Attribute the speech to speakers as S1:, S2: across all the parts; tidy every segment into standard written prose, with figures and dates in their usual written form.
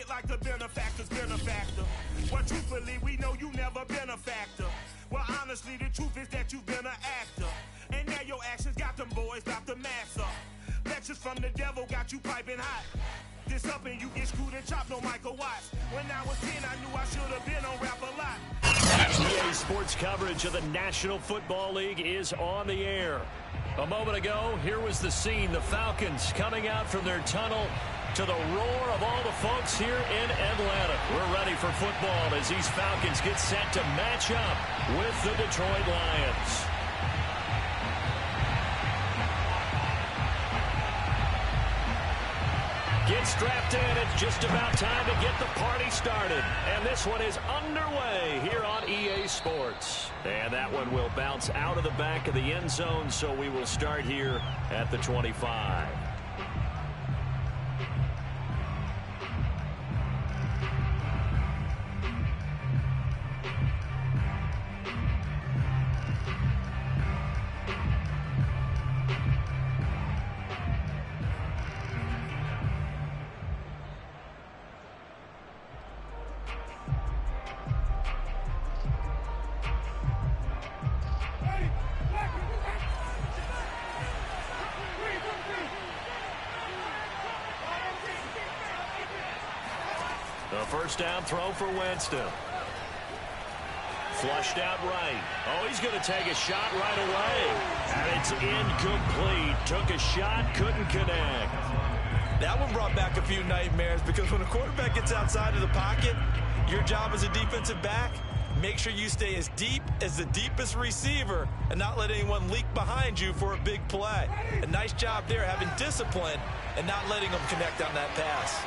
S1: it like the benefactor's benefactor. But truthfully, we know you never been a factor. Well, honestly, the truth is that you've been an actor. And now your actions got them boys about to mass up. Lectures from the devil got you piping hot. This up and you get screwed and chopped, no Michael Watts. When I was 10, I knew I should have been on Rap a Lot.
S2: EA Sports coverage of the National Football League is on the air. A moment ago, here was the scene. The Falcons coming out from their tunnel to the roar of all the folks here in Atlanta. We're ready for football as these Falcons get set to match up with the Detroit Lions. Get strapped in. It's just about time to get the party started. And this one is underway here on EA Sports. And that one will bounce out of the back of the end zone, so we will start here at the 25. First down throw for Winston. Flushed out right. Oh, he's going to take a shot right away. And it's incomplete. Took a shot, couldn't connect.
S3: That one brought back a few nightmares because when a quarterback gets outside of the pocket, your job as a defensive back, make sure you stay as deep as the deepest receiver and not let anyone leak behind you for a big play. A nice job there having discipline and not letting them connect on that pass.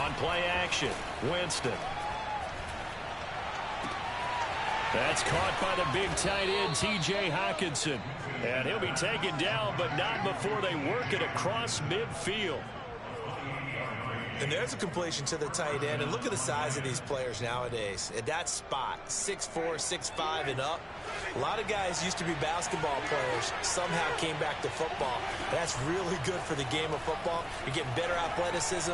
S2: On play action, Winston. That's caught by the big tight end, T.J. Hockenson. And he'll be taken down, but not before they work it across midfield.
S3: And there's a completion to the tight end. And look at the size of these players nowadays. At that spot, 6'4", 6'5", and up. A lot of guys used to be basketball players, somehow came back to football. That's really good for the game of football. You're getting better athleticism,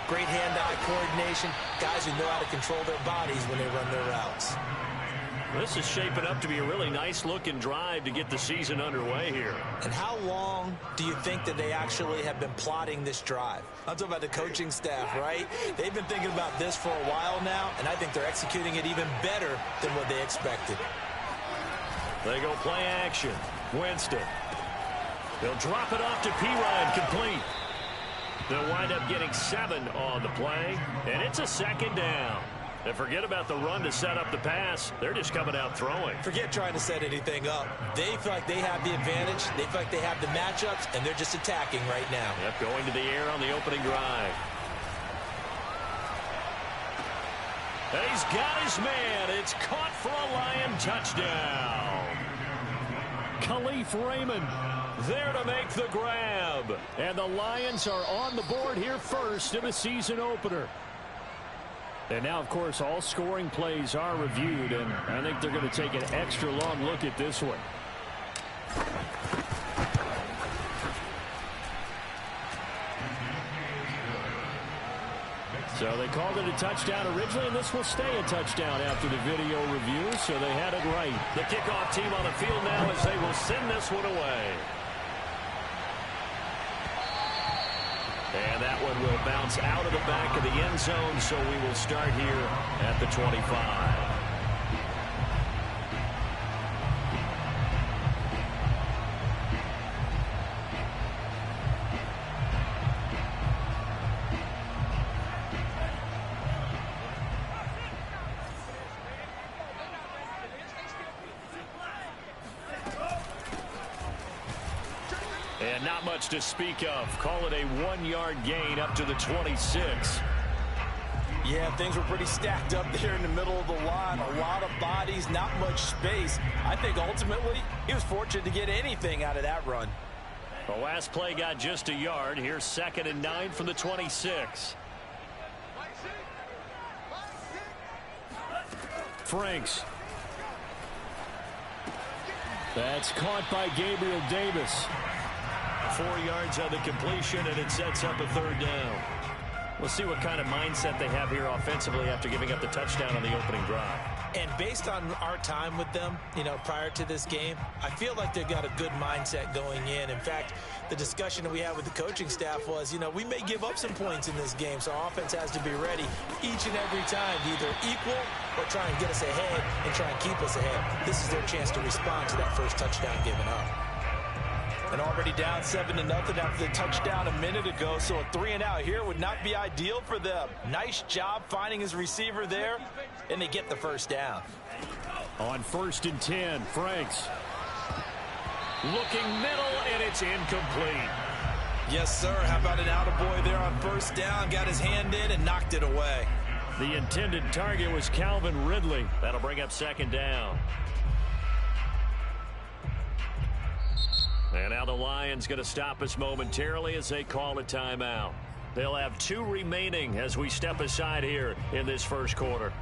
S3: great hand-eye coordination, guys who know how to control their bodies when they run their routes.
S2: This is shaping up to be a really nice-looking drive to get the season underway here.
S3: And how long do you think that they actually have been plotting this drive? I'm talking about the coaching staff, right? They've been thinking about this for a while now, and I think they're executing it even better than what they expected.
S2: They go play action. Winston. They'll drop it off to Perine, complete. They'll wind up getting 7 on the play, and it's a second down. And forget about the run to set up the pass. They're just coming out throwing.
S3: Forget trying to set anything up. They feel like they have the advantage. They feel like they have the matchups, and they're just attacking right now.
S2: Yep, going to the air on the opening drive. And he's got his man. It's caught for a Lion touchdown. Khalif Raymond there to make the grab. And the Lions are on the board here first in the season opener. And now, of course, all scoring plays are reviewed, and I think they're going to take an extra long look at this one. So they called it a touchdown originally, and this will stay a touchdown after the video review, so they had it right. The kickoff team on the field now as they will send this one away. And that one will bounce out of the back of the end zone, so we will start here at the 25. And not much to speak of. Call it a 1-yard gain up to the 26.
S3: Yeah, things were pretty stacked up there in the middle of the line. A lot of bodies, not much space. I think ultimately he was fortunate to get anything out of that run.
S2: The last play got just a yard. Here's 2nd and 9 from the 26. Franks. That's caught by Gabriel Davis. 4 yards on the completion, and it sets up a 3rd down. We'll see what kind of mindset they have here offensively after giving up the touchdown on the opening drive.
S3: And based on our time with them, prior to this game, I feel like they've got a good mindset going in. In fact, the discussion that we had with the coaching staff was, we may give up some points in this game, so our offense has to be ready each and every time to either equal or try and get us ahead and try and keep us ahead. This is their chance to respond to that first touchdown given up.
S4: And already down 7-0 after the touchdown a minute ago, so a 3-and-out here would not be ideal for them. Nice job finding his receiver there, and they get the first down.
S2: On 1st and 10, Franks. Looking middle, and it's incomplete.
S3: Yes, sir. How about an attaboy there on 1st down? Got his hand in and knocked it away.
S2: The intended target was Calvin Ridley. That'll bring up 2nd down. And now the Lions going to stop us momentarily as they call a timeout. They'll have 2 remaining as we step aside here in this first quarter.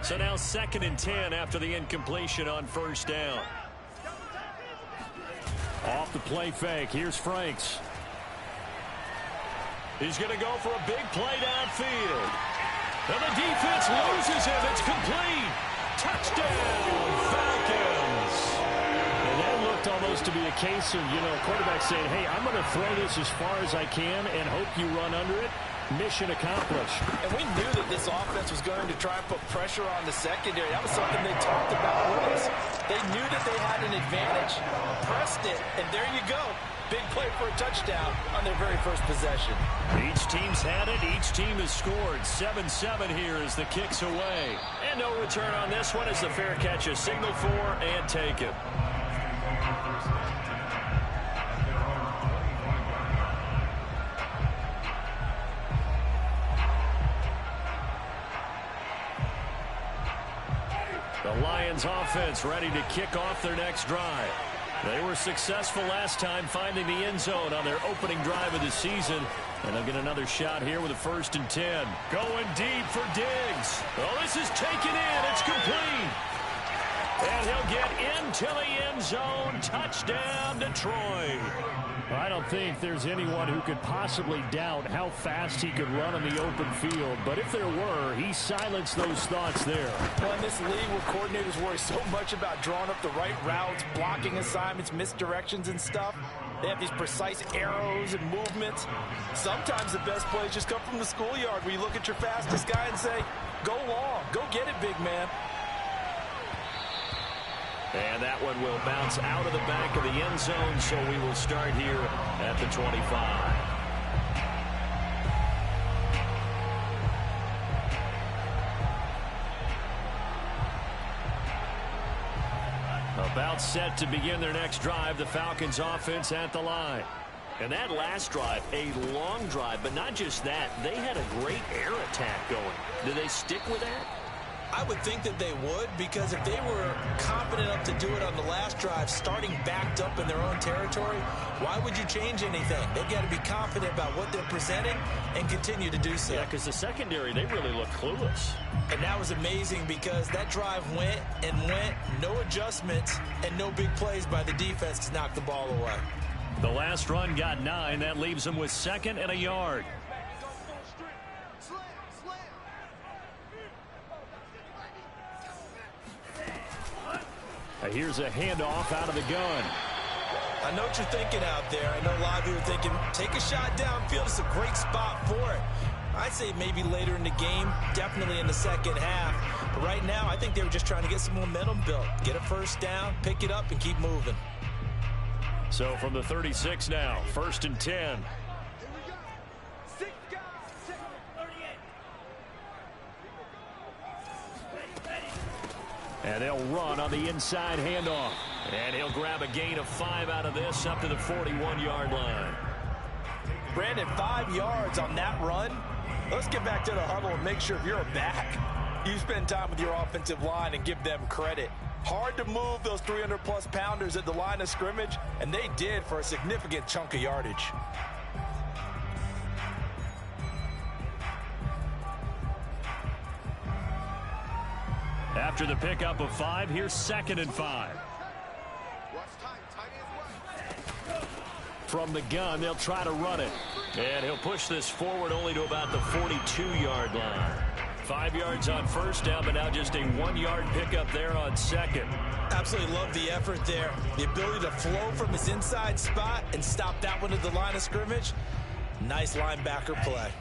S2: So now 2nd and 10 after the incompletion on 1st down. Off the play fake. Here's Franks. He's going to go for a big play downfield. And the defense loses him. It's complete. Touchdown, Falcons.
S5: That looked almost to be a case of, a quarterback saying, hey, I'm going to throw this as far as I can and hope you run under it. Mission accomplished.
S4: And we knew that this offense was going to try and put pressure on the secondary. That was something they talked about with us. They knew that they had an advantage, pressed it, and there you go. Big play for a touchdown on their very first possession.
S2: Each team's had it. Each team has scored. 7-7 here as the kick's away. And no return on this one as the fair catch is signaled for and taken. The Lions offense ready to kick off their next drive. They were successful last time finding the end zone on their opening drive of the season. And they'll get another shot here with a 1st and 10. Going deep for Diggs. Oh, this is taken in. It's complete. And he'll get into the end zone. Touchdown, Detroit.
S5: I don't think there's anyone who could possibly doubt how fast he could run on the open field. But if there were, he silenced those thoughts there.
S4: Well, in this league where coordinators worry so much about drawing up the right routes, blocking assignments, misdirections and stuff, they have these precise arrows and movements. Sometimes the best plays just come from the schoolyard where you look at your fastest guy and say, go long, go get it, big man.
S2: And that one will bounce out of the back of the end zone, so we will start here at the 25. About set to begin their next drive, the Falcons offense at the line. And that last drive, a long drive, but not just that, they had a great air attack going. Do they stick with that?
S3: I would think that they would, because if they were confident enough to do it on the last drive, starting backed up in their own territory, why would you change anything? They've got to be confident about what they're presenting and continue to do so.
S2: Yeah, because the secondary, they really look clueless.
S3: And that was amazing because that drive went and went, no adjustments, and no big plays by the defense to knock the ball away.
S2: The last run got 9. That leaves them with 2nd and a yard. Here's a handoff out of the gun.
S3: I know what you're thinking out there. I know a lot of you are thinking, take a shot downfield. It's a great spot for it. I'd say maybe later in the game, definitely in the second half. But right now, I think they were just trying to get some momentum built. Get a 1st down, pick it up, and keep moving.
S2: So from the 36 now, 1st and 10. And they'll run on the inside handoff. And he'll grab a gain of 5 out of this up to the 41-yard line.
S4: Brandon, 5 yards on that run. Let's get back to the huddle and make sure if you're a back, you spend time with your offensive line and give them credit. Hard to move those 300-plus pounders at the line of scrimmage, and they did for a significant chunk of yardage.
S2: After the pickup of 5, here's 2nd and 5. From the gun, they'll try to run it. And he'll push this forward only to about the 42-yard line. 5 yards on first down, but now just a 1-yard pickup there on second.
S3: Absolutely love the effort there. The ability to flow from his inside spot and stop that one at the line of scrimmage. Nice linebacker play.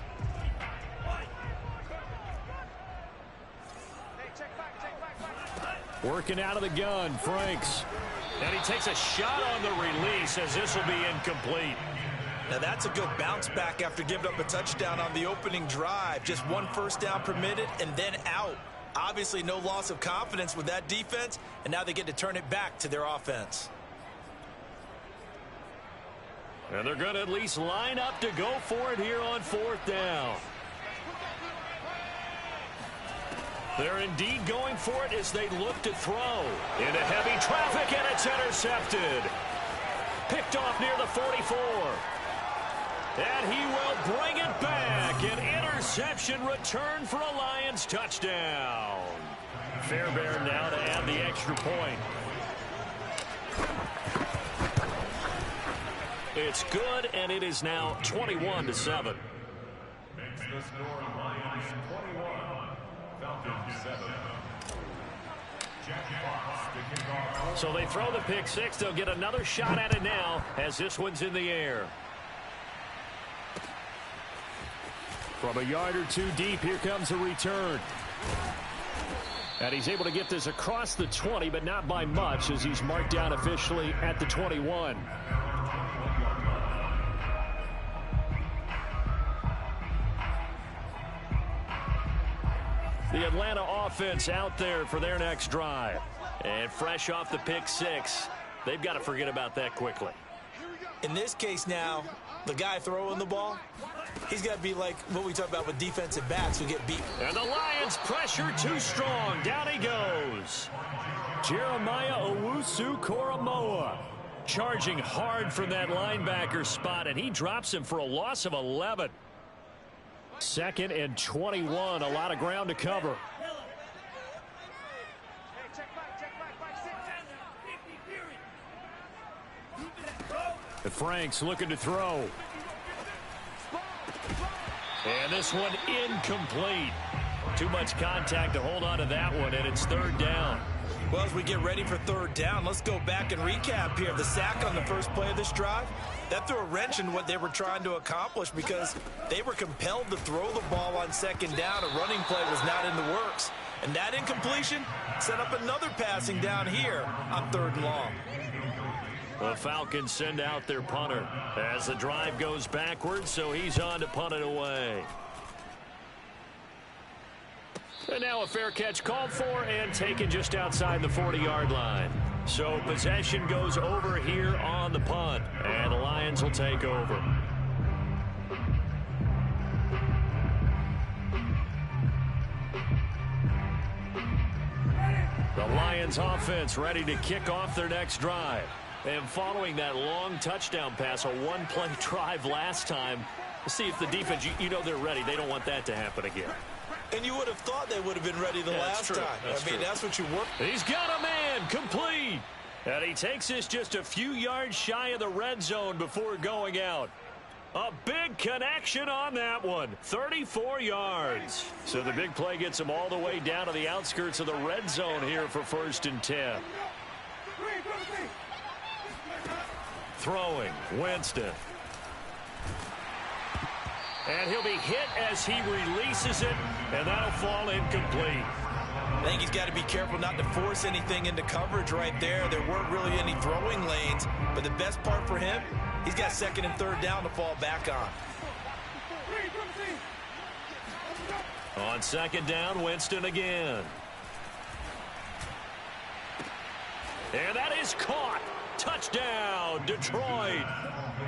S5: Working out of the gun, Franks.
S2: And he takes a shot on the release as this will be incomplete.
S3: Now that's a good bounce back after giving up a touchdown on the opening drive. Just 1 first down permitted and then out. Obviously no loss of confidence with that defense, and now they get to turn it back to their offense.
S2: And they're going to at least line up to go for it here on 4th down. They're indeed going for it as they look to throw. Into heavy traffic, and it's intercepted. Picked off near the 44. And he will bring it back. An interception return for a Lions touchdown. Fairbairn now to add the extra point. It's good, and it is now 21-7.
S6: Makes the score Lions 21, Falcons 7. Jack Fox, the kickoff.
S2: So they throw the pick six. They'll get another shot at it now as this one's in the air.
S5: From a yard or two deep, here comes a return. And he's able to get this across the 20, but not by much as he's marked down officially at the 21. The Atlanta offense out there for their next drive.
S2: And fresh off the pick six, they've got to forget about that quickly.
S3: In this case now, the guy throwing the ball, he's got to be like what we talk about with defensive backs who get beat.
S2: And the Lions pressure too strong. Down he goes.
S5: Jeremiah Owusu-Koramoah charging hard from that linebacker spot, and he drops him for a loss of 11. 2nd and 21, a lot of ground to cover. And Franks looking to throw.
S2: And this one incomplete. Too much contact to hold on to that one, and it's 3rd down.
S3: Well, as we get ready for 3rd down, let's go back and recap here. The sack on the first play of this drive, that threw a wrench in what they were trying to accomplish because they were compelled to throw the ball on 2nd down. A running play was not in the works. And that incompletion set up another passing down here on 3rd and long.
S2: The Falcons send out their punter as the drive goes backwards, so he's on to punt it away. And now a fair catch called for and taken just outside the 40-yard line. So possession goes over here on the punt, and the Lions will take over. The Lions offense ready to kick off their next drive. And following that long touchdown pass, a one-play drive last time, let's see if the defense, you know they're ready. They don't want that to happen again.
S3: And you would have thought they would have been ready the last time. That's what you work.
S2: He's got a man, complete. And he takes this just a few yards shy of the red zone before going out. A big connection on that one, 34 yards. So the big play gets him all the way down to the outskirts of the red zone here for 1st and 10. Throwing, Winston. And he'll be hit as he releases it, and that'll fall incomplete.
S3: I think he's got to be careful not to force anything into coverage right there. There weren't really any throwing lanes, but the best part for him, he's got 2nd and 3rd down to fall back on.
S2: On 2nd down, Winston again. And that is caught. Touchdown, Detroit.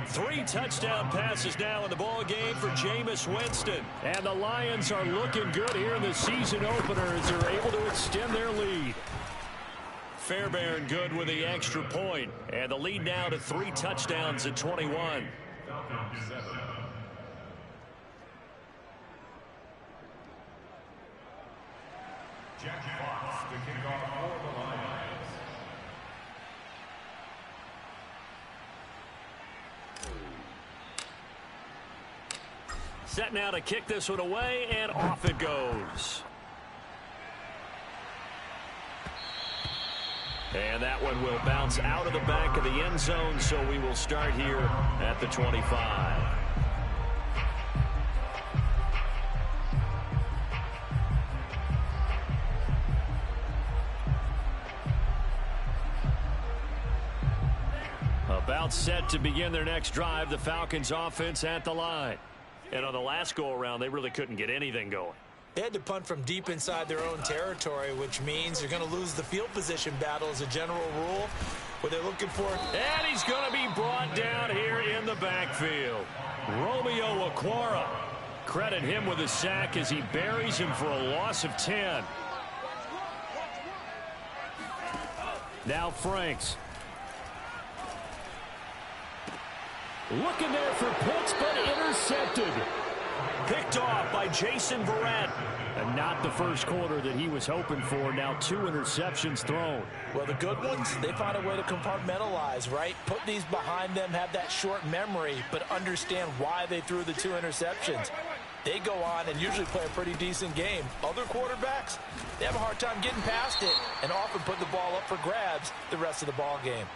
S2: 3 touchdown passes now in the ball game for Jameis Winston.
S5: And the Lions are looking good here in the season opener as they're able to extend their lead.
S2: Fairbairn good with the extra point. And the lead now to 3 touchdowns at 21.
S6: Jack Fox to kick off for the Lions.
S5: Set now to kick this one away, and off it goes. And that one will bounce out of the back of the end zone, so we will start here at the 25. About set to begin their next drive, the Falcons offense at the line. And on the last go-around, they really couldn't get anything going.
S3: They had to punt from deep inside their own territory, which means you're going to lose the field position battle as a general rule. What they're looking for.
S5: And he's going to be brought down here in the backfield. Romeo Okwara. Credit him with a sack as he buries him for a loss of 10. Now Franks. Looking there for Pitts, but intercepted. Picked off by Jason Verrett. And not the first quarter that he was hoping for. Now 2 interceptions thrown.
S4: Well, the good ones, they find a way to compartmentalize, right? Put these behind them, have that short memory, but understand why they threw the 2 interceptions. They go on and usually play a pretty decent game. Other quarterbacks, they have a hard time getting past it and often put the ball up for grabs the rest of the ball game.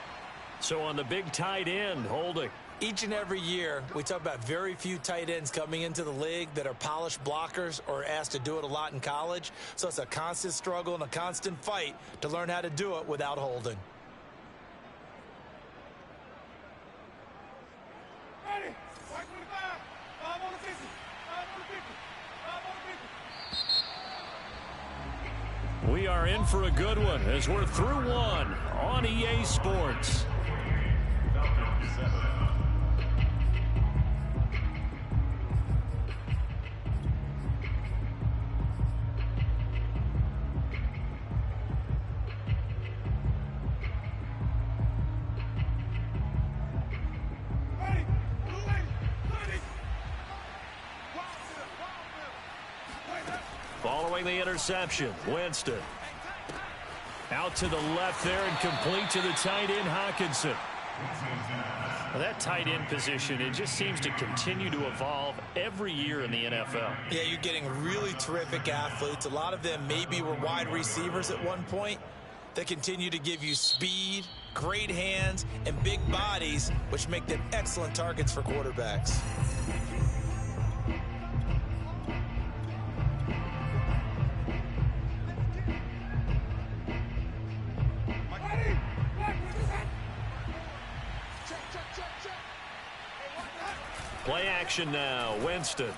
S5: So on the big tight end, Holding.
S3: Each and every year, we talk about very few tight ends coming into the league that are polished blockers or asked to do it a lot in college. So it's a constant struggle and a constant fight to learn how to do it without holding.
S5: We are in for a good one as we're through one on EA Sports. Following the interception, Winston. Out to the left there and complete to the tight end, Hockenson. Well, that tight end position, it just seems to continue to evolve every year in the NFL.
S3: Yeah, you're getting really terrific athletes. A lot of them maybe were wide receivers at one point. They continue to give you speed, great hands, and big bodies, which make them excellent targets for quarterbacks.
S5: Play action now, Winston.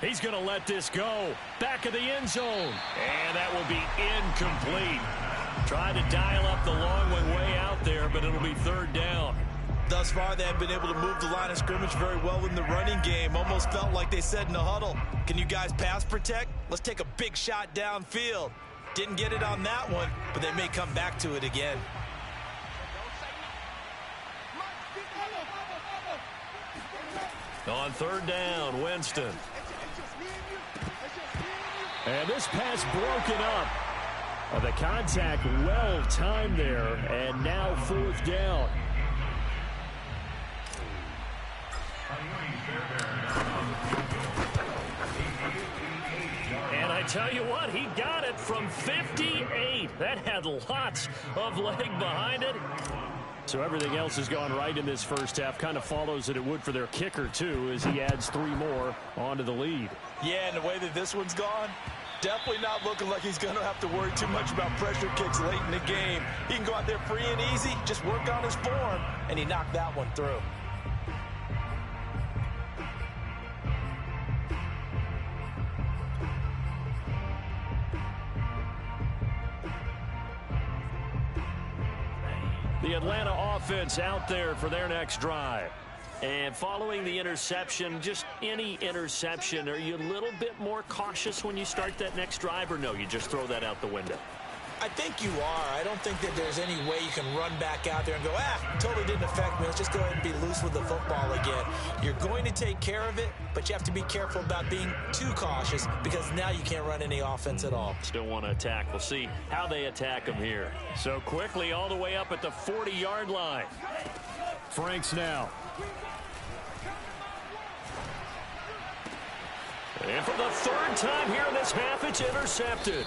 S5: He's going to let this go. Back of the end zone. And that will be incomplete. Trying to dial up the long one way out there, but it'll be 3rd down.
S3: Thus far, they have been able to move the line of scrimmage very well in the running game. Almost felt like they said in the huddle, can you guys pass protect? Let's take a big shot downfield. Didn't get it on that one, but they may come back to it again.
S5: On 3rd down, Winston. And this pass broken up. The contact well timed there, and now 4th down. And I tell you what, he got it from 58. That had lots of leg behind it. So everything else has gone right in this first half. Kind of follows that it would for their kicker, too, as he adds 3 more onto the lead.
S4: Yeah, and the way that this one's gone, definitely not looking like he's going to have to worry too much about pressure kicks late in the game. He can go out there free and easy, just work on his form, and he knocked that one through.
S5: The Atlanta offense out there for their next drive. And following the interception, just any interception, are you a little bit more cautious when you start that next drive, or no, you just throw that out the window?
S3: I think you are. I don't think that there's any way you can run back out there and go, totally didn't affect me. Let's just go ahead and be loose with the football again. You're going to take care of it, but you have to be careful about being too cautious because now you can't run any offense at all.
S5: Still want to attack. We'll see how they attack them here. So quickly all the way up at the 40-yard line. Franks now. And for the third time here in this half, it's intercepted.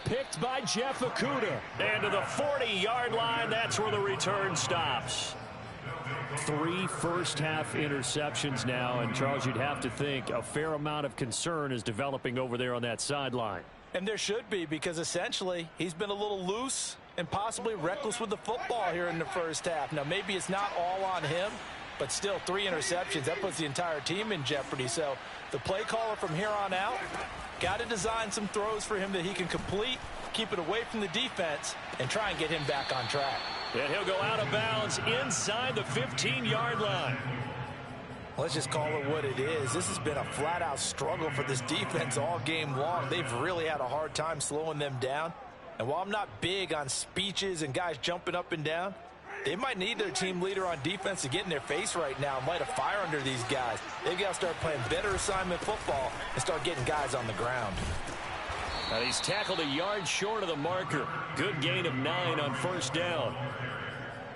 S5: Picked by Jeff Okudah. And to the 40-yard line, that's where the return stops. 3 first-half interceptions now, and Charles, you'd have to think a fair amount of concern is developing over there on that sideline.
S4: And there should be, because essentially he's been a little loose and possibly reckless with the football here in the first half. Now, maybe it's not all on him, but still 3 interceptions. That puts the entire team in jeopardy. So the play caller from here on out got to design some throws for him that he can complete, keep it away from the defense, and try and get him back on track.
S5: And he'll go out of bounds inside the 15-yard line.
S4: Let's just call it what it is. This has been a flat-out struggle for this defense all game long. They've really had a hard time slowing them down. And while I'm not big on speeches and guys jumping up and down, they might need their team leader on defense to get in their face right now and light a fire under these guys. They've got to start playing better assignment football and start getting guys on the ground.
S5: And he's tackled a yard short of the marker. Good gain of 9 on first down.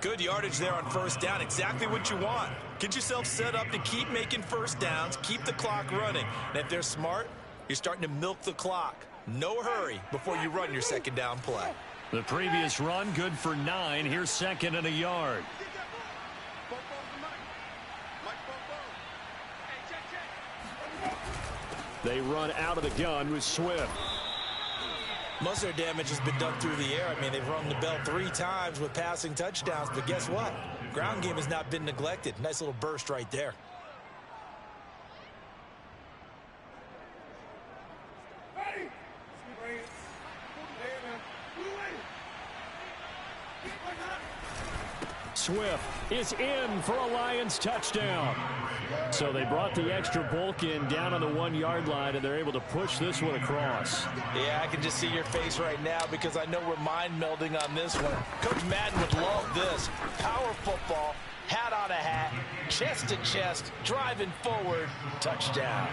S3: Good yardage there on first down. Exactly what you want. Get yourself set up to keep making first downs, keep the clock running. And if they're smart, you're starting to milk the clock. No hurry before you run your second down play.
S5: The previous run, good for 9. Here's second and a yard. They run out of the gun with Swift.
S3: Most of their damage has been done through the air. I mean, they've rung the bell 3 times with passing touchdowns, but guess what? Ground game has not been neglected. Nice little burst right there.
S5: Swift is in for a Lions touchdown. So they brought the extra bulk in down on the 1-yard line, and they're able to push this one across.
S4: Yeah, I can just see your face right now because I know we're mind melding on this one. Coach Madden would love this. Power football, hat on a hat, chest to chest, driving forward, touchdown.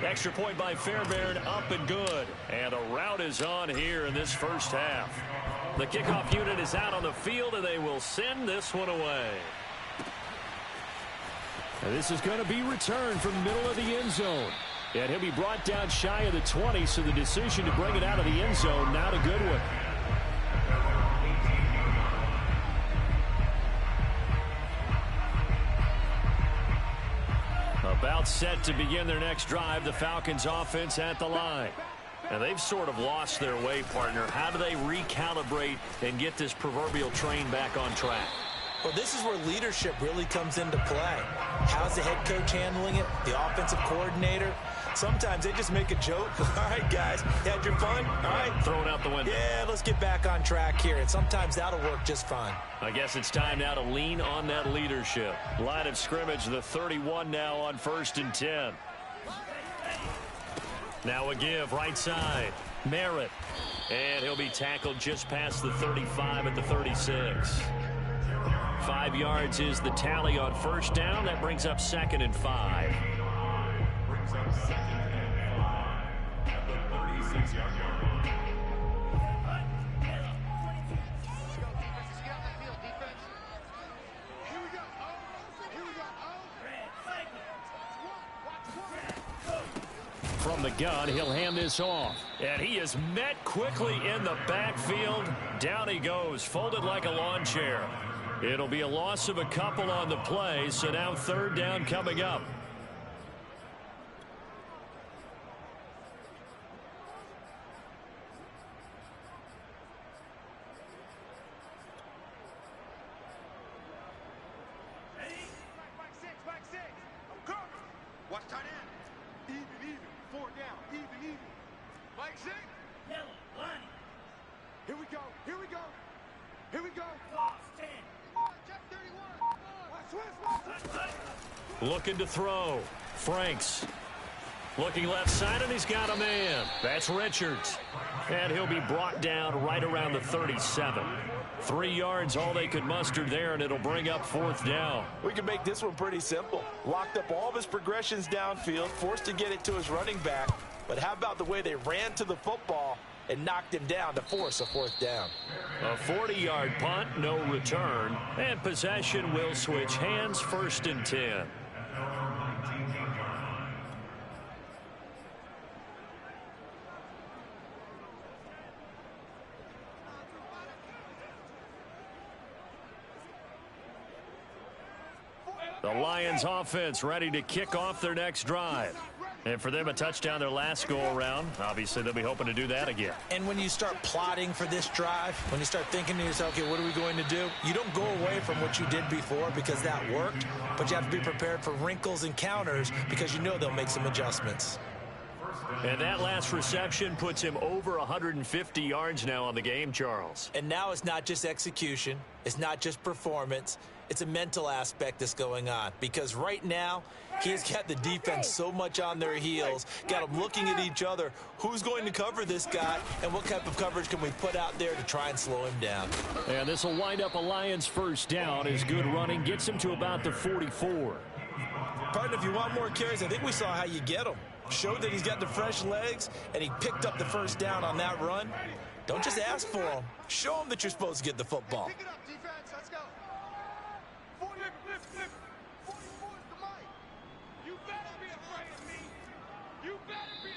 S5: Extra point by Fairbairn, up and good. And a rout is on here in this first half. The kickoff unit is out on the field, and they will send this one away. And this is going to be returned from the middle of the end zone. And he'll be brought down shy of the 20, so the decision to bring it out of the end zone, not a good one. About set to begin their next drive, the Falcons offense at the line. And they've sort of lost their way, partner. How do they recalibrate and get this proverbial train back on track?
S3: Well, this is where leadership really comes into play. How's the head coach handling it? The offensive coordinator? Sometimes they just make a joke. All right, guys, had your fun? All right.
S5: Throw it out the window.
S3: Yeah, let's get back on track here. And sometimes that'll work just fine.
S5: I guess it's time now to lean on that leadership. Line of scrimmage, the 31 now on 1st and 10. Now a give, right side. Merritt. And he'll be tackled just past the 35 at the 36. 5 yards is the tally on first down. That brings up 2nd and 5.
S6: Brings up 2nd and 5 at the 36-yard line.
S5: From the gun, he'll hand this off. And he is met quickly in the backfield. Down he goes, folded like a lawn chair. It'll be a loss of a couple on the play, so now 3rd down coming up.
S1: Watch tight end. Even. 4 down. Even. Mike six. Yellow, line. Here we go. Here we go. Lost 10. Check 31.
S5: Looking to throw. Franks. Looking left side, and he's got a man. That's Richards. And he'll be brought down right around the 37. 3 yards, all they could muster there, and it'll bring up 4th down.
S4: We can make this one pretty simple. Locked up all of his progressions downfield, forced to get it to his running back. But how about the way they ran to the football and knocked him down to force a 4th down?
S5: A 40-yard punt, no return. And possession will switch hands, 1st and 10. The Lions offense ready to kick off their next drive. And for them, a touchdown their last go-around. Obviously, they'll be hoping to do that again.
S3: And when you start plotting for this drive, when you start thinking to yourself, okay, what are we going to do? You don't go away from what you did before because that worked, but you have to be prepared for wrinkles and counters because you know they'll make some adjustments.
S5: And that last reception puts him over 150 yards now on the game, Charles.
S3: And now it's not just execution. It's not just performance. It's a mental aspect that's going on because right now he's got the defense so much on their heels, got them looking at each other. Who's going to cover this guy and what type of coverage can we put out there to try and slow him down?
S5: And this will wind up a Lions first down as good running gets him to about the 44.
S3: Partner, if you want more carries, I think we saw how you get him. Showed that he's got the fresh legs and he picked up the first down on that run. Don't just ask for him. Show him that you're supposed to get the football.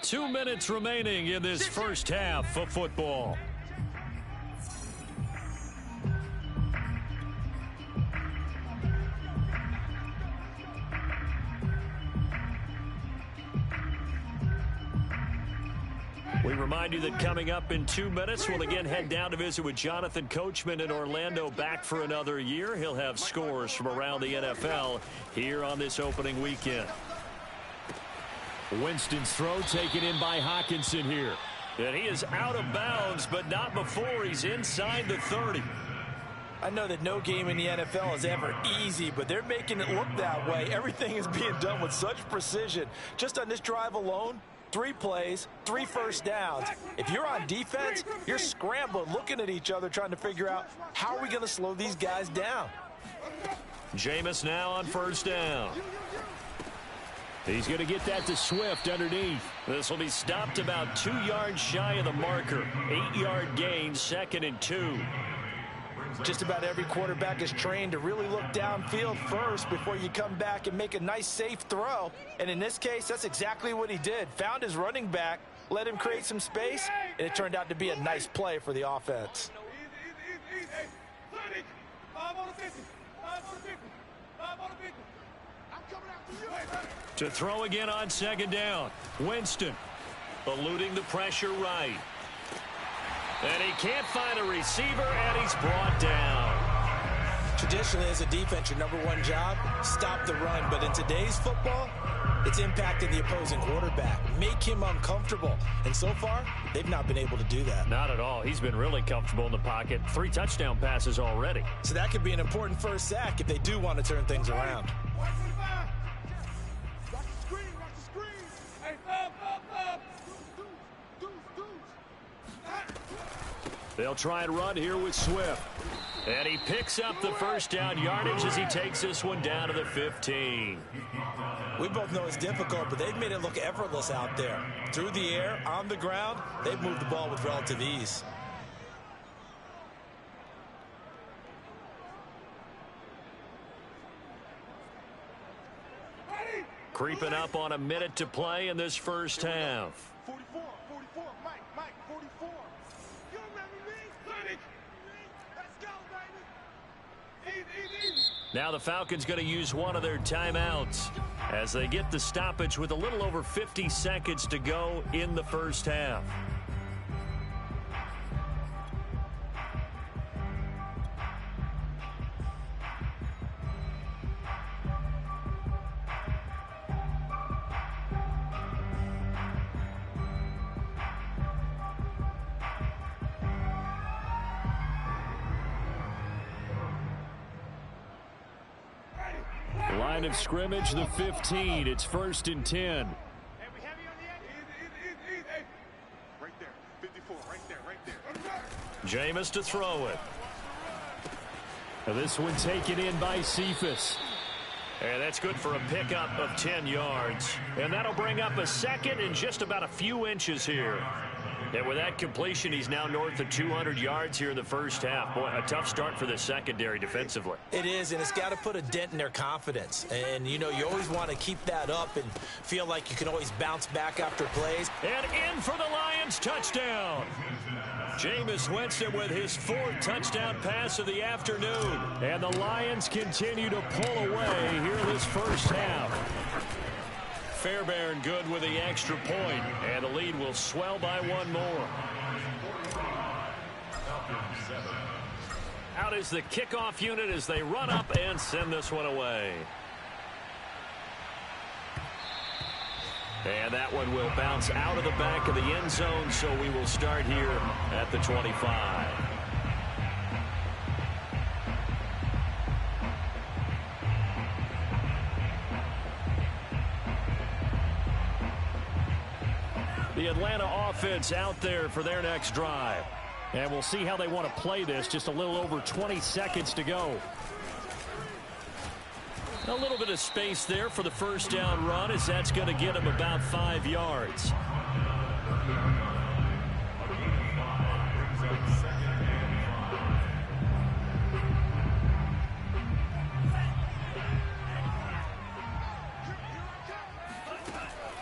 S5: 2 minutes remaining in this first half of football. We remind you that coming up in 2 minutes, we'll again head down to visit with Jonathan Coachman in Orlando, back for another year. He'll have scores from around the NFL here on this opening weekend. Winston's throw taken in by Hockenson here. And he is out of bounds, but not before he's inside the 30.
S4: I know that no game in the NFL is ever easy, but they're making it look that way. Everything is being done with such precision. Just on this drive alone, 3 plays, 3 first downs. If you're on defense, you're scrambling, looking at each other, trying to figure out how are we going to slow these guys down.
S5: Jameis now on first down. He's going to get that to Swift underneath. This will be stopped about 2 yards shy of the marker. 8-yard gain, 2nd and 2.
S4: Just about every quarterback is trained to really look downfield first before you come back and make a nice, safe throw. And in this case, that's exactly what he did. Found his running back, let him create some space, and it turned out to be a nice play for the offense.
S5: To throw again on 2nd down. Winston eluding the pressure right. And he can't find a receiver, and he's brought down.
S3: Traditionally, as a defense, your number one job, stop the run. But in today's football, it's impacting the opposing quarterback. Make him uncomfortable. And so far, they've not been able to do that.
S5: Not at all. He's been really comfortable in the pocket. 3 touchdown passes already.
S3: So that could be an important first sack if they do want to turn things around.
S5: They'll try and run here with Swift. And he picks up the first down yardage as he takes this one down to the 15.
S3: We both know it's difficult, but they've made it look effortless out there. Through the air, on the ground, they've moved the ball with relative ease.
S5: Creeping up on a minute to play in this first half.
S1: 44, Mike, 44. You remember me? Let's go, baby. Easy.
S5: Now the Falcons going to use one of their timeouts as they get the stoppage with a little over 50 seconds to go in the first half. Line of scrimmage, the 15. It's 1st and 10.
S1: Right there, 54, right there.
S5: Jameis to throw it. Now this one taken in by Cephas. And that's good for a pickup of 10 yards. And that'll bring up a 2nd and just about a few inches here. And with that completion, he's now north of 200 yards here in the first half. Boy, a tough start for the secondary defensively.
S3: It is, and it's got to put a dent in their confidence. And, you know, you always want to keep that up and feel like you can always bounce back after plays.
S5: And in for the Lions touchdown. Jameis Winston with his 4th touchdown pass of the afternoon. And the Lions continue to pull away here this first half. Fairbairn good with the extra point, and the lead will swell by 1 more. Out is the kickoff unit as they run up and send this one away. And that one will bounce out of the back of the end zone, so we will start here at the 25. The Atlanta offense out there for their next drive. And we'll see how they want to play this. Just a little over 20 seconds to go. A little bit of space there for the first down run, as that's going to get him about 5 yards.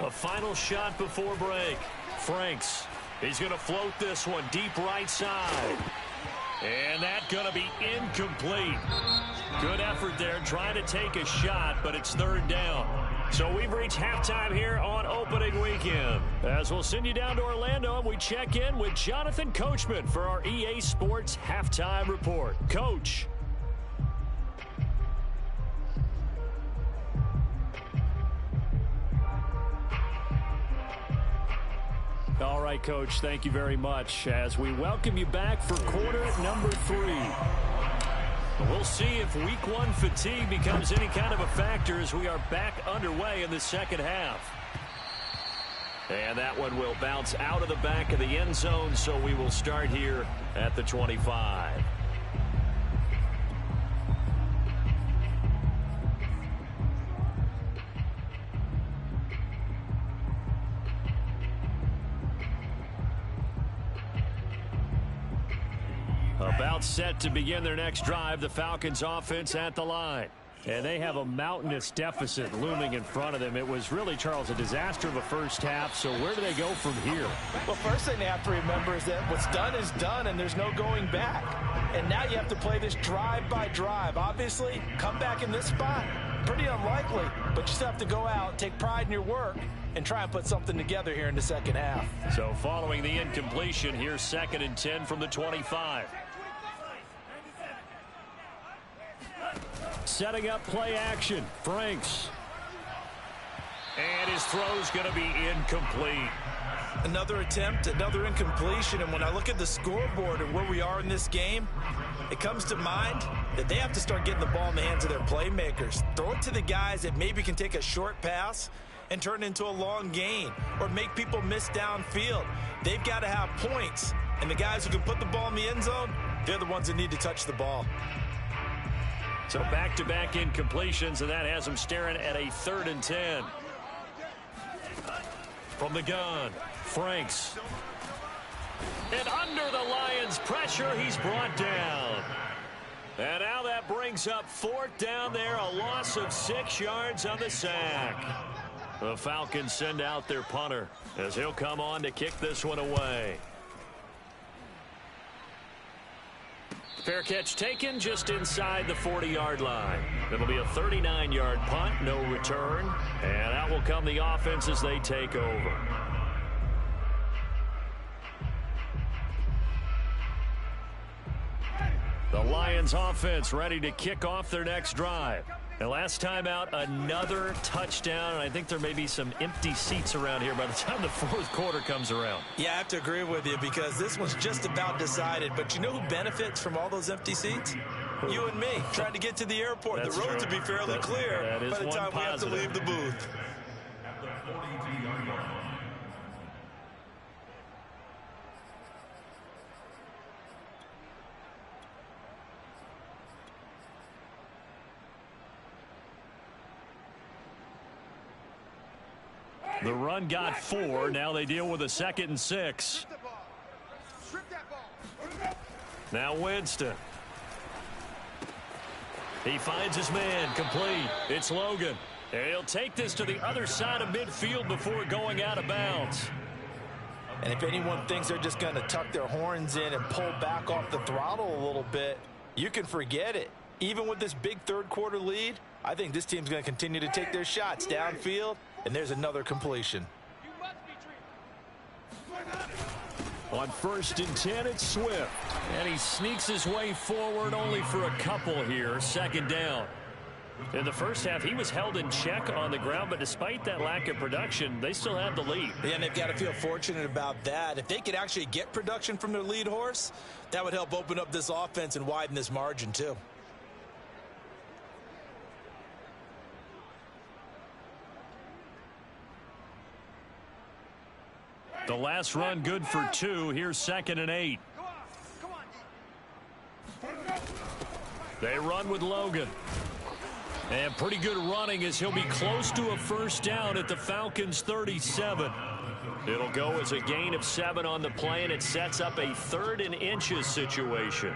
S5: A final shot before break. Franks. He's going to float this one deep right side. And that's going to be incomplete. Good effort there trying to take a shot, but it's 3rd down. So we've reached halftime here on opening weekend. As we'll send you down to Orlando, and we check in with Jonathan Coachman for our EA Sports Halftime Report. Coach. All right, Coach, thank you very much as we welcome you back for quarter number 3. We'll see if week 1 fatigue becomes any kind of a factor as we are back underway in the second half. And that one will bounce out of the back of the end zone, so we will start here at the 25. About set to begin their next drive, the Falcons offense at the line. And they have a mountainous deficit looming in front of them. It was really, Charles, a disaster of a first half. So where do they go from here?
S4: Well, first thing they have to remember is that what's done is done, and there's no going back. And now you have to play this drive by drive. Obviously, come back in this spot, pretty unlikely. But you still have to go out, take pride in your work, and try and put something together here in the second half.
S5: So following the incompletion, here's 2nd and 10 from the 25. Setting up play action. Franks. And his throw's going to be incomplete.
S3: Another attempt, another incompletion. And when I look at the scoreboard and where we are in this game, it comes to mind that they have to start getting the ball in the hands of their playmakers. Throw it to the guys that maybe can take a short pass and turn it into a long gain or make people miss downfield. They've got to have points. And the guys who can put the ball in the end zone, they're the ones that need to touch the ball.
S5: So back-to-back incompletions, and that has them staring at a 3rd and 10. From the gun, Franks. And under the Lions' pressure, he's brought down. And now that brings up 4th down there, a loss of 6 yards on the sack. The Falcons send out their punter as he'll come on to kick this one away. Fair catch taken just inside the 40-yard line. It'll be a 39-yard punt, no return. And out will come the offense as they take over. The Lions offense ready to kick off their next drive. And last time out, another touchdown. And I think there may be some empty seats around here by the time the 4th quarter comes around.
S3: Yeah, I have to agree with you because this one's just about decided. But you know who benefits from all those empty seats? You and me, trying to get to the airport.
S5: That's
S3: the roads
S5: true.
S3: will be fairly clear by the time we have to leave the booth.
S6: At the 42-yard line.
S5: The run got 4. Now they deal with a 2nd and 6. Now Winston. He finds his man, complete. It's Logan. And he'll take this to the other side of midfield before going out of bounds.
S4: And if anyone thinks they're just going to tuck their horns in and pull back off the throttle a little bit, you can forget it. Even with this big third-quarter lead, I think this team's going to continue to take their shots downfield, and there's another completion.
S5: On 1st and 10, it's Swift. And he sneaks his way forward only for a couple here. 2nd down. In the first half, he was held in check on the ground, but despite that lack of production, they still have the lead.
S3: Yeah, and they've got to feel fortunate about that. If they could actually get production from their lead horse, that would help open up this offense and widen this margin, too.
S5: The last run good for 2. Here's 2nd and 8. They run with Logan. And pretty good running as he'll be close to a 1st down at the Falcons' 37. It'll go as a gain of 7 on the play, and it sets up a 3rd and inches situation.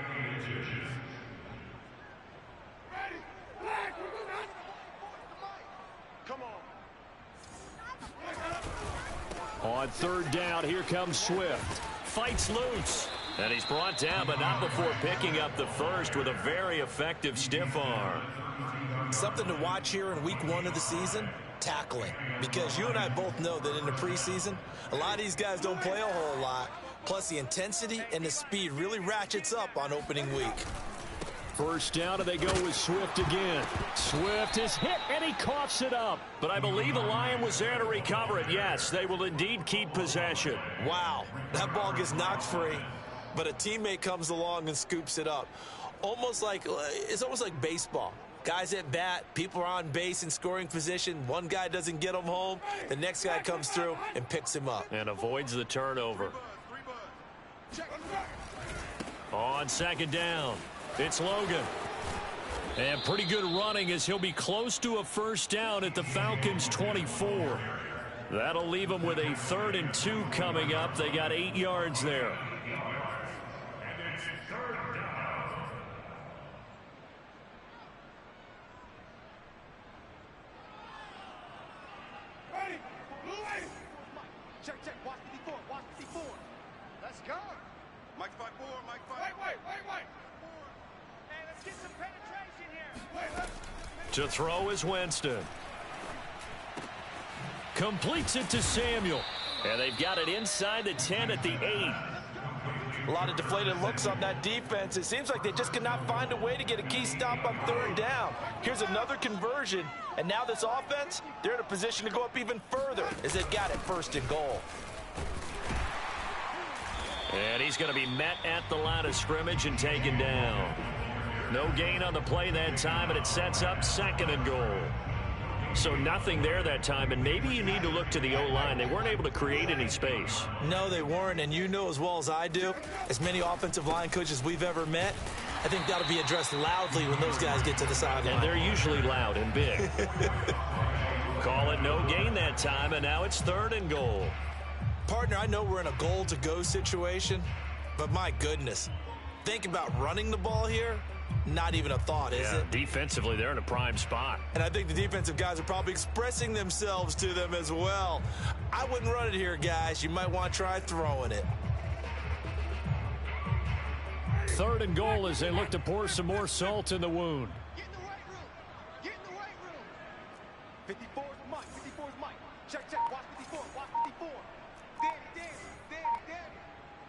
S5: On 3rd down, here comes Swift. Fights loose. And he's brought down, but not before picking up the 1st with a very effective stiff arm.
S3: Something to watch here in week 1 of the season, tackling. Because you and I both know that in the preseason, a lot of these guys don't play a whole lot. Plus, the intensity and the speed really ratchets up on opening week.
S5: 1st down, and they go with Swift again. Swift is hit, and he coughs it up. But I believe the Lion was there to recover it. Yes, they will indeed keep possession.
S3: Wow, that ball gets knocked free, but a teammate comes along and scoops it up. It's almost like baseball. Guys at bat, people are on base in scoring position. One guy doesn't get him home. The next guy comes through and picks him up.
S5: And avoids the turnover. On 2nd down, it's Logan. And pretty good running as he'll be close to a 1st down at the Falcons' 24. That'll leave them with a 3rd and 2 coming up. They got 8 yards there. To throw is Winston. Completes it to Samuel. And they've got it inside the 10 at the 8.
S4: A lot of deflated looks on that defense. It seems like they just cannot find a way to get a key stop on 3rd down. Here's another conversion. And now this offense, they're in a position to go up even further as they've got it 1st and goal.
S5: And he's going to be met at the line of scrimmage and taken down. No gain on the play that time, and it sets up 2nd and goal. So nothing there that time, and maybe you need to look to the O-line. They weren't able to create any space.
S3: No, they weren't, and you know as well as I do, as many offensive line coaches we've ever met, I think that'll be addressed loudly when those guys get to the sideline.
S5: And they're usually loud and big. Call it no gain that time, and now it's 3rd and goal.
S3: Partner, I know we're in a goal-to-go situation, but my goodness, think about running the ball here. Not even a thought, is it?
S5: Defensively, they're in a prime spot.
S3: And I think the defensive guys are probably expressing themselves to them as well. I wouldn't run it here, guys. You might want to try throwing it.
S5: 3rd and goal as they look to pour some more salt in the wound.
S7: Get in the right room. Get in the right room. 54 is Mike. 54 is Mike. Check. Watch 54. Watch 54. Danny.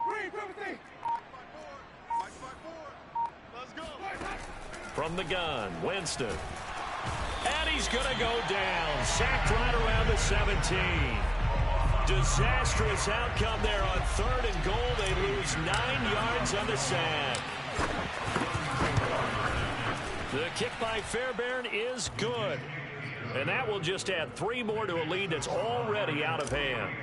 S7: Read 50. Mike 54. Let's go.
S5: From the gun, Winston. And he's going to go down. Sacked right around the 17. Disastrous outcome there on 3rd and goal. They lose 9 yards on the sack. The kick by Fairbairn is good. And that will just add 3 more to a lead that's already out of hand.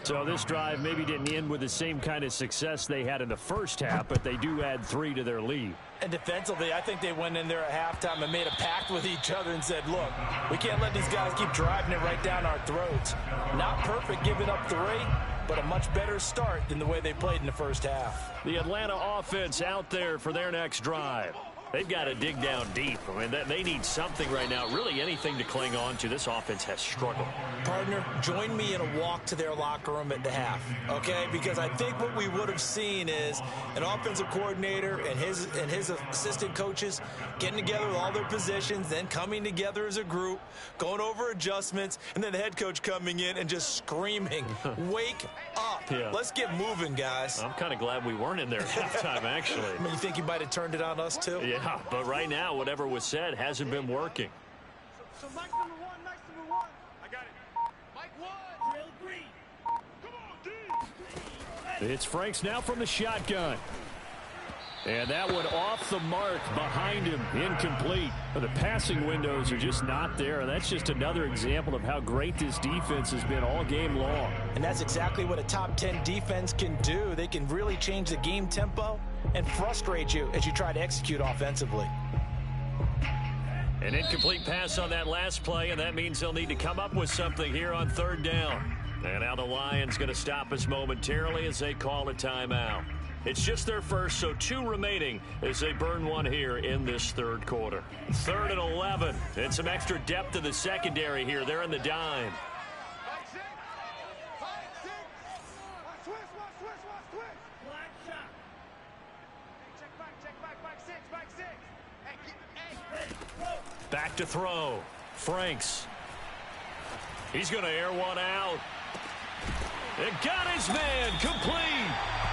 S5: So this drive maybe didn't end with the same kind of success they had in the first half, but they do add 3 to their lead.
S4: And defensively, I think they went in there at halftime and made a pact with each other and said, look, we can't let these guys keep driving it right down our throats. Not perfect giving up 3, but a much better start than the way they played in the first half.
S5: The Atlanta offense out there for their next drive. They've got to dig down deep. I mean, they need something right now, really anything to cling on to. This offense has struggled.
S3: Partner, join me in a walk to their locker room at the half, okay? Because I think what we would have seen is an offensive coordinator and his assistant coaches getting together with all their positions, then coming together as a group, going over adjustments, and then the head coach coming in and just screaming, wake up.
S5: Yeah.
S3: Let's get moving, guys.
S5: I'm kind of glad we weren't in there at halftime, actually.
S3: I mean, you think he might have turned it on us, too?
S5: Yeah, but right now, whatever was said hasn't been working.
S7: So Mike's number one, Mike's number one. I got it. Mike one. Drill green. Come on, D.
S5: It's Franks now from the shotgun. And that one off the mark behind him, incomplete. The passing windows are just not there, and that's just another example of how great this defense has been all game long.
S3: And that's exactly what a top 10 defense can do. They can really change the game tempo and frustrate you as you try to execute offensively.
S5: An incomplete pass on that last play, and that means they'll need to come up with something here on third down. And now the Lions going to stop us momentarily as they call a timeout. It's just their first, so 2 remaining as they burn one here in this third quarter. 3rd and 11, and some extra depth to the secondary here. They're in the dime.
S7: Mike six. Mike six. Watch twist. Black shot. Hey, check back, Mike six. Hey,
S5: Back to throw. Franks. He's going to air one out. It got his man complete.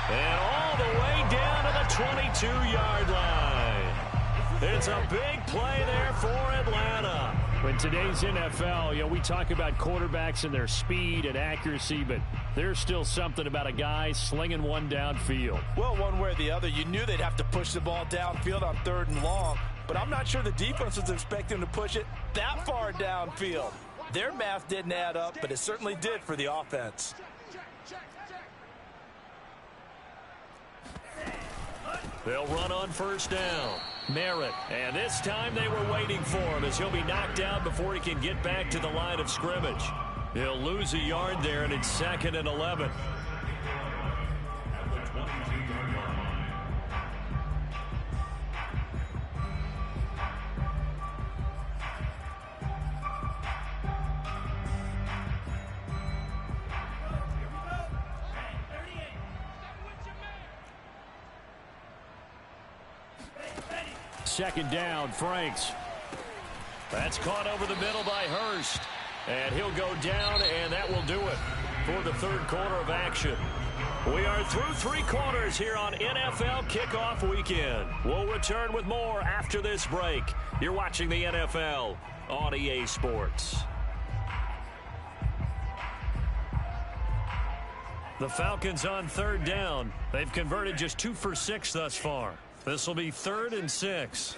S5: And all the way down to the 22-yard line. It's a big play there for Atlanta. In today's NFL, we talk about quarterbacks and their speed and accuracy, but there's still something about a guy slinging one downfield.
S4: Well, one way or the other, you knew they'd have to push the ball downfield on 3rd and long, but I'm not sure the defense was expecting to push it that far downfield. Their math didn't add up, but it certainly did for the offense.
S5: They'll run on first down. Merritt, and this time they were waiting for him as he'll be knocked down before he can get back to the line of scrimmage. He'll lose a yard there, and it's 2nd and 11. Second down, Franks. That's caught over the middle by Hurst. And he'll go down, and that will do it for the third quarter of action. We are through 3 quarters here on NFL Kickoff Weekend. We'll return with more after this break. You're watching the NFL on EA Sports. The Falcons on 3rd down. They've converted just 2 for 6 thus far. This will be 3rd and 6.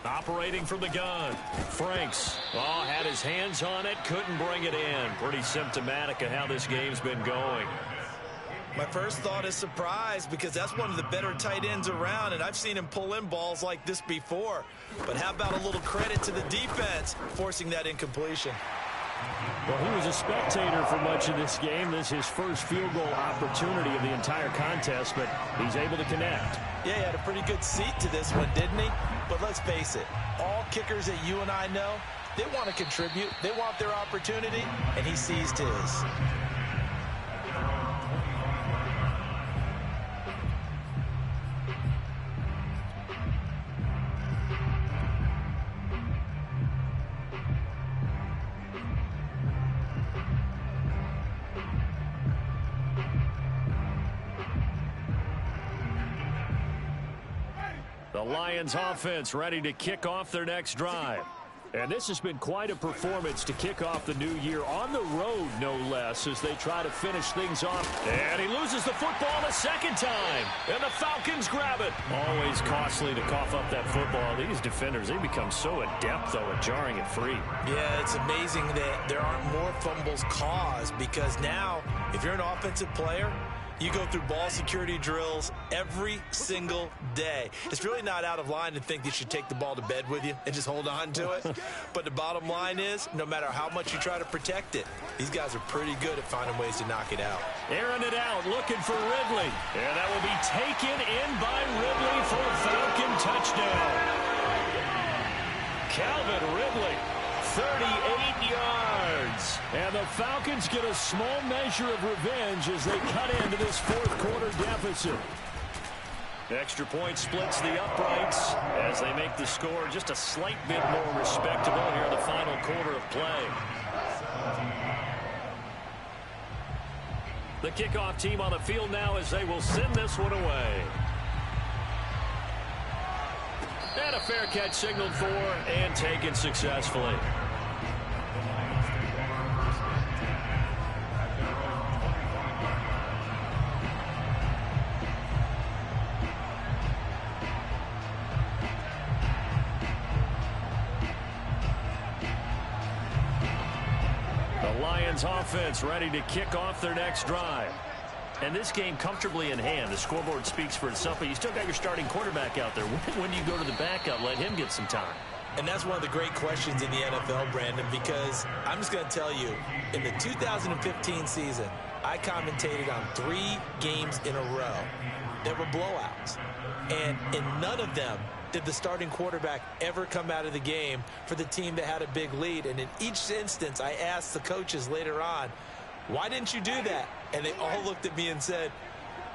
S5: Operating from the gun. Franks. Had his hands on it. Couldn't bring it in. Pretty symptomatic of how this game's been going.
S3: My first thought is surprise because that's one of the better tight ends around, and I've seen him pull in balls like this before. But how about a little credit to the defense forcing that incompletion?
S5: Well, he was a spectator for much of this game. This is his first field goal opportunity of the entire contest, but he's able to connect.
S3: Yeah, he had a pretty good seat to this one, didn't he? But let's face it, all kickers that you and I know, they want to contribute. They want their opportunity, and he seized his.
S5: The Lions offense ready to kick off their next drive. And this has been quite a performance to kick off the new year on the road, no less, as they try to finish things off. And he loses the football a second time. And the Falcons grab it. Always costly to cough up that football. These defenders, they become so adept, though, at jarring it free.
S3: Yeah, it's amazing that there aren't more fumbles caused because now, if you're an offensive player, You go through ball security drills every single day. It's really not out of line to think you should take the ball to bed with you and just hold on to it. But the bottom line is, no matter how much you try to protect it, these guys are pretty good at finding ways to knock it out.
S5: Airing it out, looking for Ridley. And that will be taken in by Ridley for a Falcon touchdown. Calvin Ridley, 38 yards. And the Falcons get a small measure of revenge as they cut into this fourth quarter deficit. Extra point splits the uprights as they make the score just a slight bit more respectable here in the final quarter of play. The kickoff team on the field now as they will send this one away. And a fair catch signaled for and taken successfully. Offense ready to kick off their next drive. And this game comfortably in hand. The scoreboard speaks for itself, but you still got your starting quarterback out there. When do you go to the backup, let him get some time?
S3: And that's one of the great questions in the NFL, Brandon, because I'm just going to tell you, in the 2015 season, I commentated on 3 games in a row that were blowouts. And in none of them did the starting quarterback ever come out of the game for the team that had a big lead. And in each instance, I asked the coaches later on, why didn't you do that? And they all looked at me and said,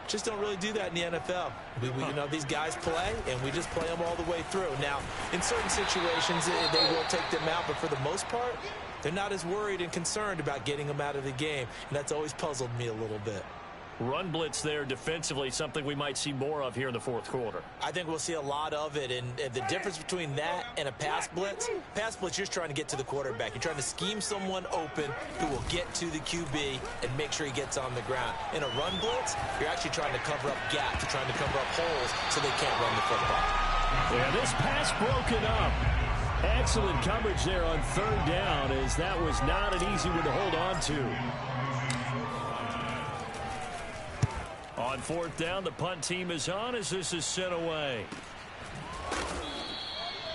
S3: just don't really do that in the NFL. You know, these guys play, and we just play them all the way through. Now, in certain situations, they will take them out, but for the most part, they're not as worried and concerned about getting them out of the game. And that's always puzzled me a little bit.
S5: Run blitz there defensively, something we might see more of here in the fourth quarter.
S3: I think we'll see a lot of it, and the difference between that and a pass blitz, you're just trying to get to the quarterback. You're trying to scheme someone open who will get to the QB and make sure he gets on the ground. In a run blitz, you're actually trying to cover up gaps. You're trying to cover up holes so they can't run the football.
S5: Yeah, this pass broken up. Excellent coverage there on third down, as that was not an easy one to hold on to. On fourth down, the punt team is on as this is sent away.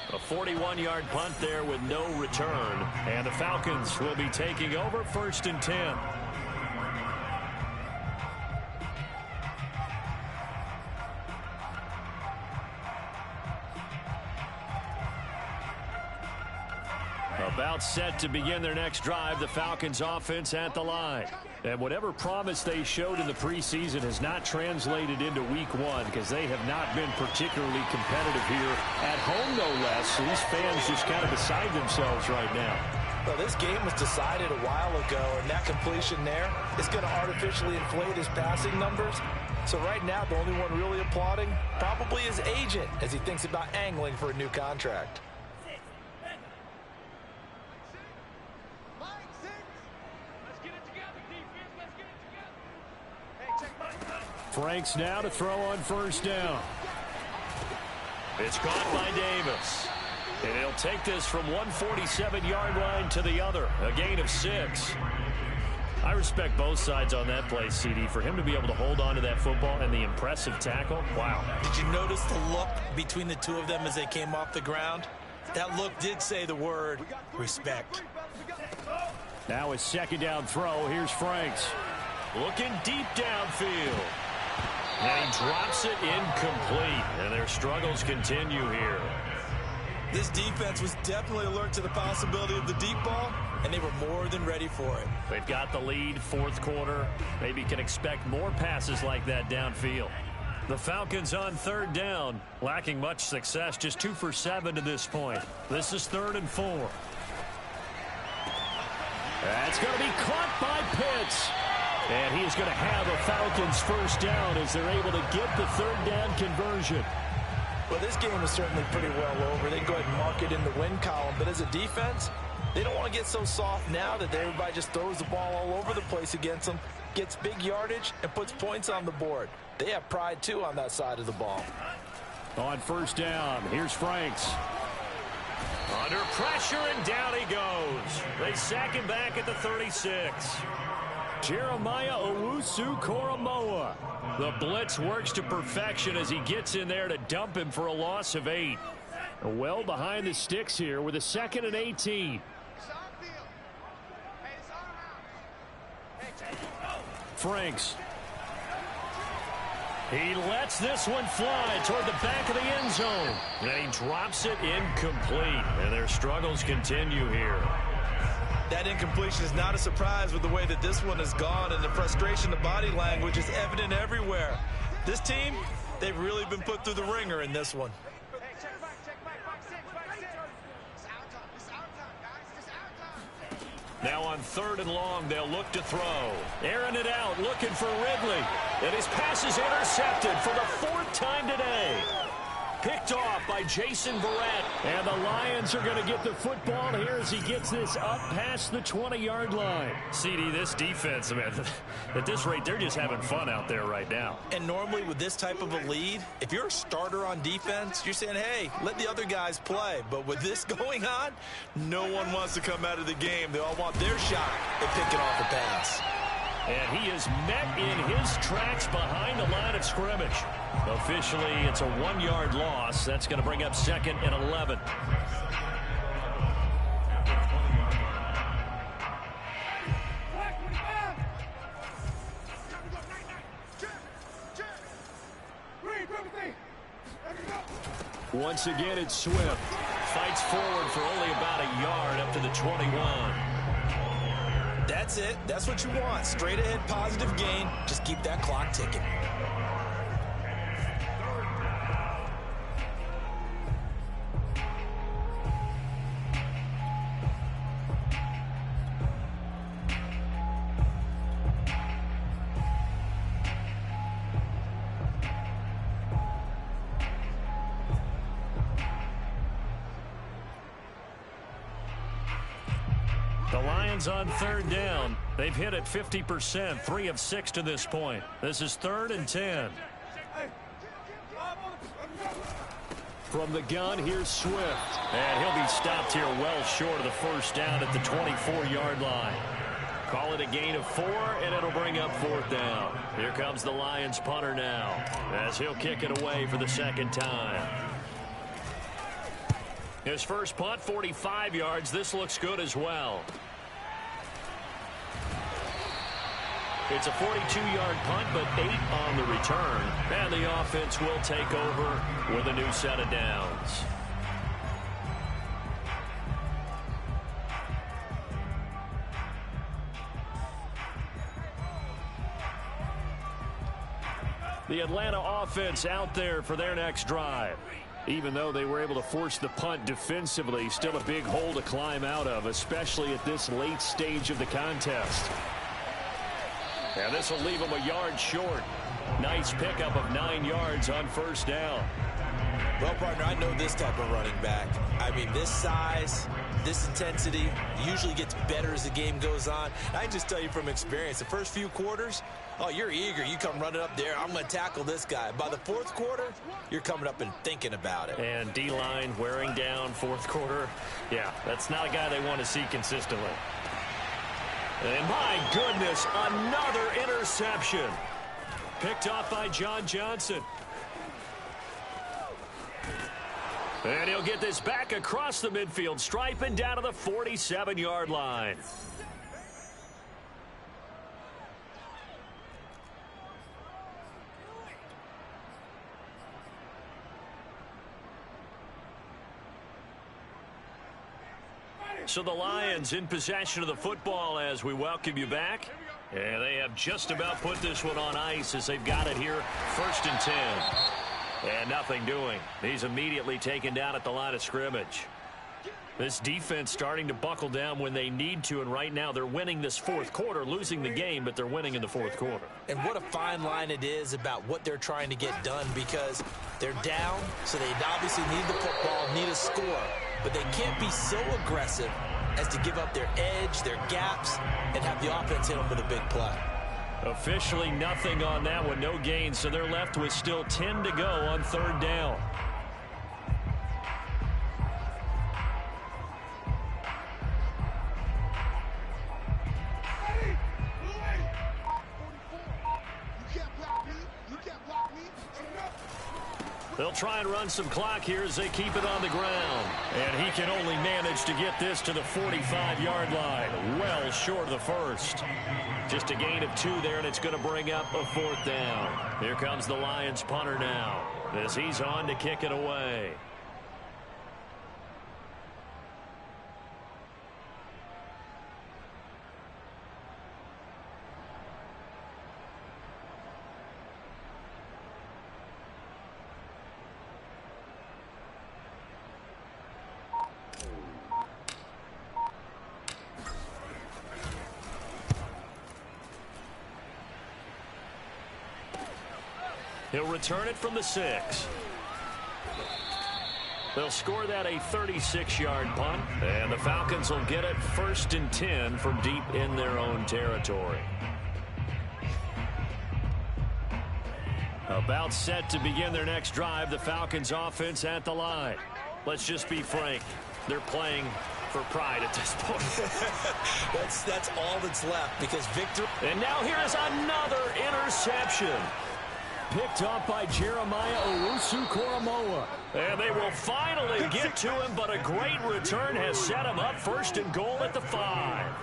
S5: A 41-yard punt there with no return. And the Falcons will be taking over 1st and 10. About set to begin their next drive, the Falcons offense at the line. And whatever promise they showed in the preseason has not translated into week 1 because they have not been particularly competitive here at home, no less. So these fans just kind of beside themselves right now.
S4: Well, this game was decided a while ago, and that completion there is going to artificially inflate his passing numbers. So right now, the only one really applauding probably his agent as he thinks about angling for a new contract.
S5: Franks now to throw on first down. It's caught by Davis. And he'll take this from 147-yard line to the other. A gain of 6. I respect both sides on that play, CD. For him to be able to hold on to that football and the impressive tackle, wow.
S3: Did you notice the look between the two of them as they came off the ground? That look did say the word respect.
S5: Now a second down throw. Here's Franks. Looking deep downfield. And he drops it incomplete. And their struggles continue here.
S3: This defense was definitely alert to the possibility of the deep ball, and they were more than ready for it.
S5: They've got the lead, fourth quarter. Maybe can expect more passes like that downfield. The Falcons on third down, lacking much success, just 2 for 7 to this point. This is 3rd and 4. That's going to be caught by Pitts. And he's going to have a Falcons first down as they're able to get the third down conversion.
S4: Well, this game is certainly pretty well over. They can go ahead and mark it in the win column. But as a defense, they don't want to get so soft now that everybody just throws the ball all over the place against them, gets big yardage, and puts points on the board. They have pride, too, on that side of the ball.
S5: On first down, here's Franks. Under pressure, and down he goes. They sack him back at the 36. Jeremiah Owusu-Koramoah. The blitz works to perfection as he gets in there to dump him for a loss of 8. Well behind the sticks here with a 2nd and 18. Franks. He lets this one fly toward the back of the end zone. And he drops it incomplete. And their struggles continue here.
S3: That incompletion is not a surprise with the way that this one has gone, and the frustration, the body language is evident everywhere. This team, they've really been put through the ringer in this one.
S5: Now on 3rd and long, they'll look to throw. Airing it out, looking for Ridley. And his pass is intercepted for the 4th time today. Picked off by Jason Verrett. And the Lions are going to get the football here as he gets this up past the 20-yard line. CD, this defense, man, at this rate, they're just having fun out there right now.
S3: And normally with this type of a lead, if you're a starter on defense, you're saying, hey, let the other guys play. But with this going on, no one wants to come out of the game. They all want their shot at picking off a pass.
S5: And he is met in his tracks behind the line of scrimmage. Officially, it's a 1-yard loss. That's going to bring up 2nd and 11. Once again, it's Swift. Fights forward for only about a yard up to the 21.
S3: That's it. That's what you want. Straight ahead, positive gain. Just keep that clock ticking.
S5: The Lions on 3rd down. They've hit it 50%, 3 of 6 to this point. This is 3rd and 10. From the gun, here's Swift. And he'll be stopped here well short of the 1st down at the 24-yard line. Call it a gain of 4, and it'll bring up 4th down. Here comes the Lions punter now, as he'll kick it away for the 2nd time. His first punt, 45 yards. This looks good as well. It's a 42-yard punt, but 8 on the return. And the offense will take over with a new set of downs. The Atlanta offense out there for their next drive. Even though they were able to force the punt defensively, still a big hole to climb out of, especially at this late stage of the contest. And this will leave them a yard short. Nice pickup of 9 yards on 1st down.
S3: Well, partner, I know this type of running back. I mean, this size, this intensity usually gets better as the game goes on. I can just tell you from experience, the first few quarters, oh, you're eager. You come running up there. I'm going to tackle this guy. By the 4th quarter, you're coming up and thinking about it.
S5: And D-line wearing down 4th quarter. Yeah, that's not a guy they want to see consistently. And my goodness, another interception. Picked off by John Johnson. And he'll get this back across the midfield stripe and down to the 47-yard line. So the Lions in possession of the football as we welcome you back. And they have just about put this one on ice as they've got it here, 1st and 10. And nothing doing. He's immediately taken down at the line of scrimmage. This defense starting to buckle down when they need to, and right now they're winning this 4th quarter, losing the game, but they're winning in the 4th quarter.
S3: And what a fine line it is about what they're trying to get done, because they're down, so they obviously need the football, need a score, but they can't be so aggressive as to give up their edge, their gaps, and have the offense hit them with a big play.
S5: Officially nothing on that one, no gain, so they're left with still 10 to go on 3rd down. They'll try and run some clock here as they keep it on the ground. And he can only manage to get this to the 45-yard line. Well short of the first. Just a gain of 2 there, and it's going to bring up a 4th down. Here comes the Lions punter now as he's on to kick it away. He'll return it from the 6. They'll score that a 36-yard punt, and the Falcons will get it 1st and 10 from deep in their own territory. About set to begin their next drive, the Falcons offense at the line. Let's just be frank. They're playing for pride at this point.
S3: That's all that's left because victory.
S5: And now here is another interception. Picked up by Jeremiah Owusu-Koramoah. And they will finally get to him, but a great return has set him up 1st and goal at the 5.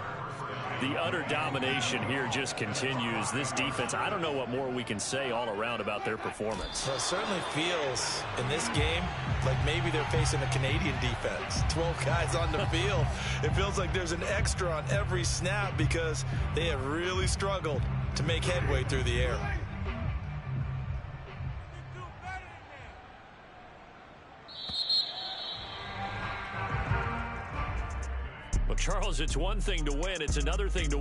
S5: The utter domination here just continues. This defense, I don't know what more we can say all around about their performance.
S3: Well, it certainly feels in this game like maybe they're facing a Canadian defense. 12 guys on the field. It feels like there's an extra on every snap because they have really struggled to make headway through the air.
S5: Well, Charles, it's one thing to win. It's another thing to win.